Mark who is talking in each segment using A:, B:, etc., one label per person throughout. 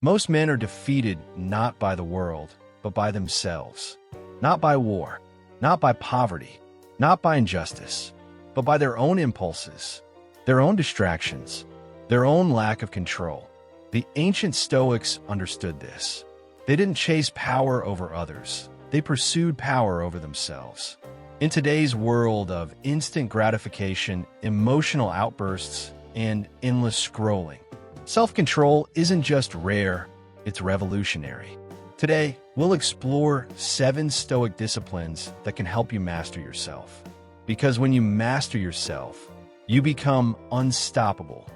A: Most men are defeated not by the world, but by themselves. Not by war, not by poverty, not by injustice, but by their own impulses, their own distractions, their own lack of control. The ancient Stoics understood this. They didn't chase power over others. They pursued power over themselves. In today's world of instant gratification, emotional outbursts, and endless scrolling, self-control isn't just rare, it's revolutionary. Today, we'll explore 7 Stoic disciplines that can help you master yourself. Because when you master yourself, you become unstoppable.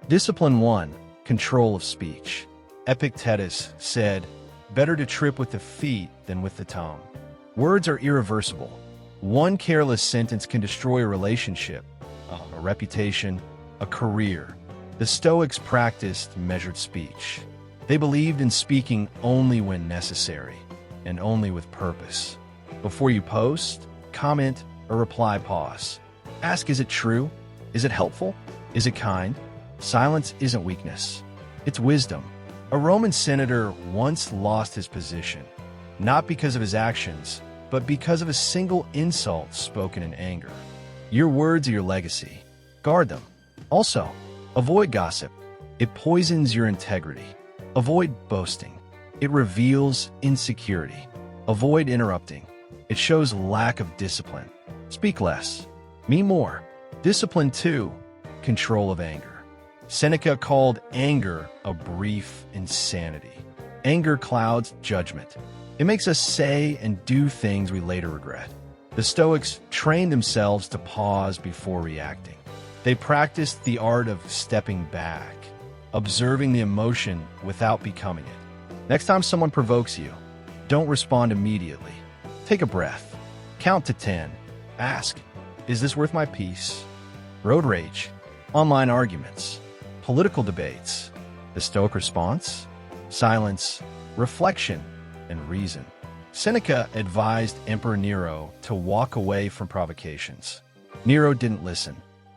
A: Discipline 1, control of speech. Epictetus said, "Better to trip with the feet than with the tongue." Words are irreversible. One careless sentence can destroy a relationship, a reputation, a career. The Stoics practiced measured speech. They believed in speaking only when necessary, and only with purpose. Before you post, comment, or reply, pause. Ask, is it true? Is it helpful? Is it kind? Silence isn't weakness. It's wisdom. A Roman senator once lost his position, not because of his actions, but because of a single insult spoken in anger. Your words are your legacy. Guard them. Also, avoid gossip. It poisons your integrity. Avoid boasting. It reveals insecurity. Avoid interrupting. It shows lack of discipline. Speak less. Mean more. Discipline 2, control of anger. Seneca called anger a brief insanity. Anger clouds judgment. It makes us say and do things we later regret. The Stoics trained themselves to pause before reacting. They practiced the art of stepping back, observing the emotion without becoming it. Next time someone provokes you, don't respond immediately. Take a breath. Count to 10. Ask, is this worth my peace? Road rage, online arguments, political debates. The Stoic response? Silence, reflection, and reason. Seneca advised Emperor Nero to walk away from provocations. Nero didn't listen.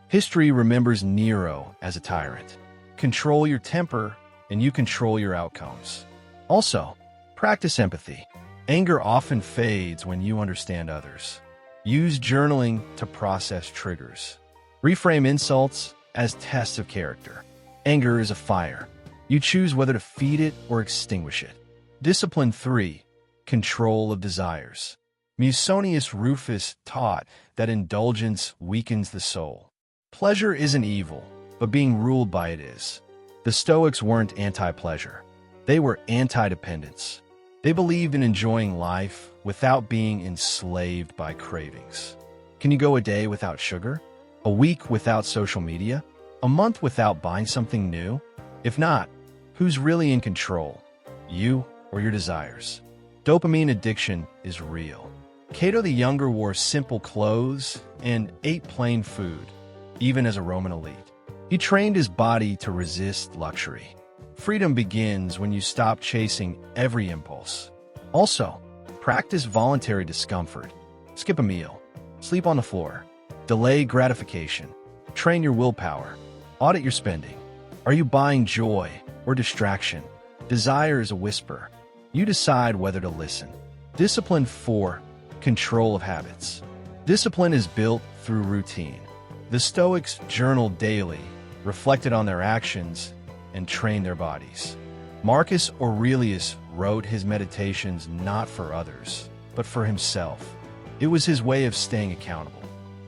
A: History remembers Nero as a tyrant. Control your temper, and you control your outcomes. Also, practice empathy. Anger often fades when you understand others. Use journaling to process triggers. Reframe insults as tests of character. Anger is a fire. You choose whether to feed it or extinguish it. Discipline 3, control of desires. Musonius Rufus taught that indulgence weakens the soul. Pleasure isn't evil, but being ruled by it is. The Stoics weren't anti-pleasure. They were anti-dependence. They believed in enjoying life without being enslaved by cravings. Can you go a day without sugar? A week without social media? A month without buying something new? If not, who's really in control? You or your desires? Dopamine addiction is real. Cato the Younger wore simple clothes and ate plain food, even as a Roman elite. He trained his body to resist luxury. Freedom begins when you stop chasing every impulse. Also, practice voluntary discomfort. Skip a meal. Sleep on the floor. Delay gratification. Train your willpower. Audit your spending. Are you buying joy or distraction? Desire is a whisper. You decide whether to listen. Discipline 4, control of habits. Discipline is built through routine. The Stoics journaled daily, reflected on their actions, and trained their bodies. Marcus Aurelius wrote his meditations not for others, but for himself. It was his way of staying accountable.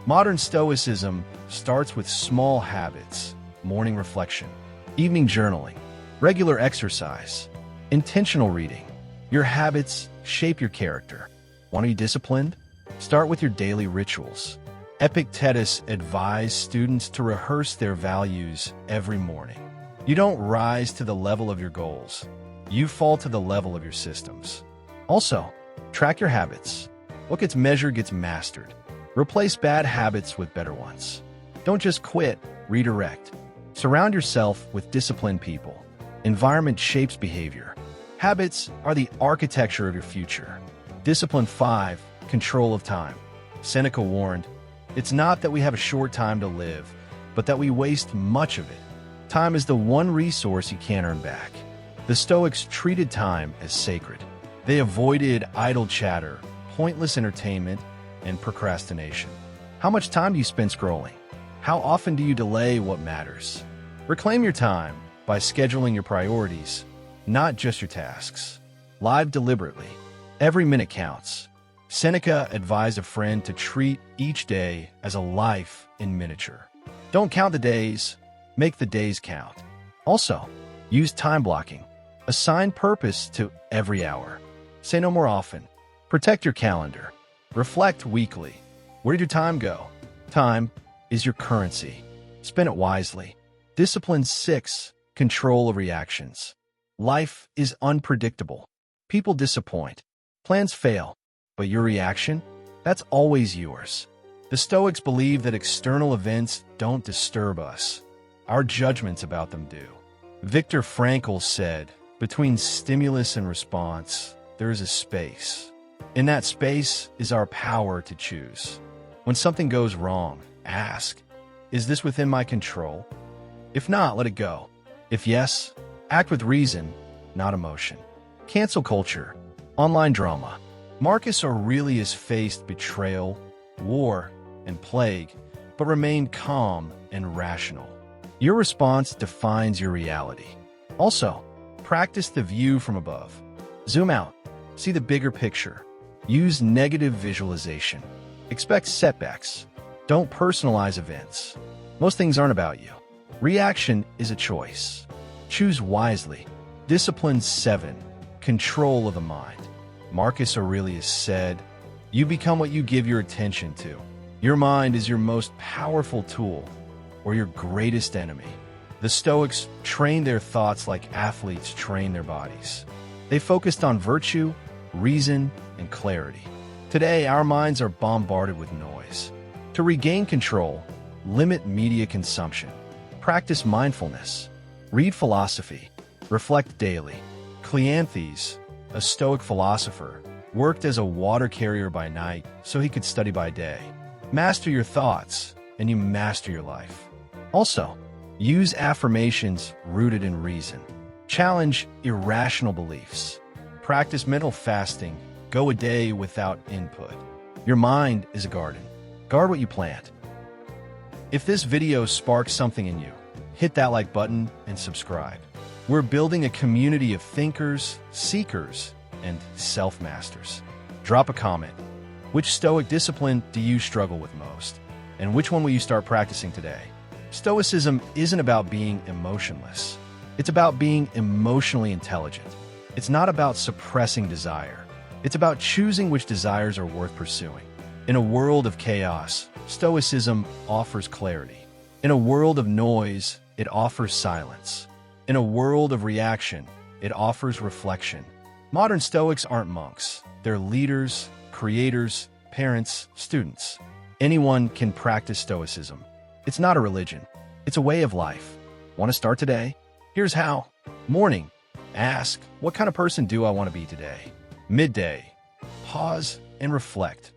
A: Modern Stoicism starts with small habits: morning reflection, evening journaling, regular exercise, intentional reading. Your habits shape your character. Want to be disciplined? Start with your daily rituals. Epictetus advised students to rehearse their values every morning. You don't rise to the level of your goals. You fall to the level of your systems. Also, track your habits. What gets measured gets mastered. Replace bad habits with better ones. Don't just quit, redirect. Surround yourself with disciplined people. Environment shapes behavior. Habits are the architecture of your future. Discipline 5, control of time. Seneca warned, "It's not that we have a short time to live, but that we waste much of it." Time is the one resource you can't earn back. The Stoics treated time as sacred. They avoided idle chatter, pointless entertainment, and procrastination. How much time do you spend scrolling? How often do you delay what matters? Reclaim your time by scheduling your priorities, not just your tasks. Live deliberately. Every minute counts. Seneca advised a friend to treat each day as a life in miniature. Don't count the days, make the days count. Also, use time blocking. Assign purpose to every hour. Say no more often. Protect your calendar. Reflect weekly. Where did your time go? Time is your currency. Spend it wisely. Discipline 6. Control of reactions. Life is unpredictable. People disappoint. Plans fail. But your reaction? That's always yours. The Stoics believe that external events don't disturb us. Our judgments about them do. Viktor Frankl said, "Between stimulus and response, there is a space. In that space is our power to choose. When something goes wrong, ask, is this within my control? If not, let it go. If yes, act with reason, not emotion." Cancel culture. Online drama. Marcus Aurelius faced betrayal, war, and plague, but remained calm and rational. Your response defines your reality. Also, practice the view from above. Zoom out. See the bigger picture. Use negative visualization. Expect setbacks. Don't personalize events. Most things aren't about you. Reaction is a choice. Choose wisely. Discipline 7. Control of the mind. Marcus Aurelius said, "You become what you give your attention to. Your mind is your most powerful tool or your greatest enemy." The Stoics trained their thoughts like athletes train their bodies. They focused on virtue, reason, and clarity. Today, our minds are bombarded with noise. To regain control, limit media consumption. Practice mindfulness. Read philosophy. Reflect daily. Cleanthes, a Stoic philosopher, worked as a water carrier by night so he could study by day. Master your thoughts, and you master your life. Also, use affirmations rooted in reason. Challenge irrational beliefs. Practice mental fasting. Go a day without input. Your mind is a garden. Guard what you plant. If this video sparks something in you, hit that like button and subscribe. We're building a community of thinkers, seekers, and self-masters. Drop a comment. Which Stoic discipline do you struggle with most? And which one will you start practicing today? Stoicism isn't about being emotionless. It's about being emotionally intelligent. It's not about suppressing desire. It's about choosing which desires are worth pursuing. In a world of chaos, Stoicism offers clarity. In a world of noise, it offers silence. In a world of reaction, it offers reflection. Modern Stoics aren't monks. They're leaders, creators, parents, students. Anyone can practice Stoicism. It's not a religion. It's a way of life. Want to start today? Here's how. Morning. Ask, what kind of person do I want to be today? Midday. Pause and reflect.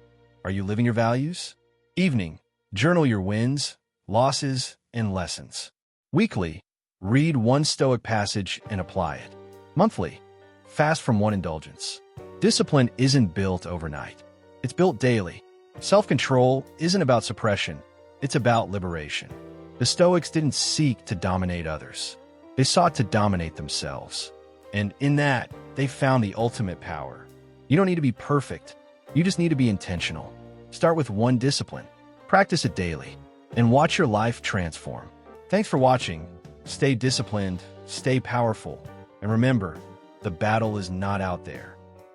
A: Are you living your values? Evening. Journal your wins, losses, and lessons. Weekly. Read one Stoic passage and apply it. Monthly. Fast from one indulgence. Discipline isn't built overnight. It's built daily. Self-control isn't about suppression. It's about liberation. The Stoics didn't seek to dominate others. They sought to dominate themselves. And in that, they found the ultimate power. You don't need to be perfect. You just need to be intentional. Start with one discipline. Practice it daily. And watch your life transform. Thanks for watching. Stay disciplined, stay powerful, and remember, the battle is not out there.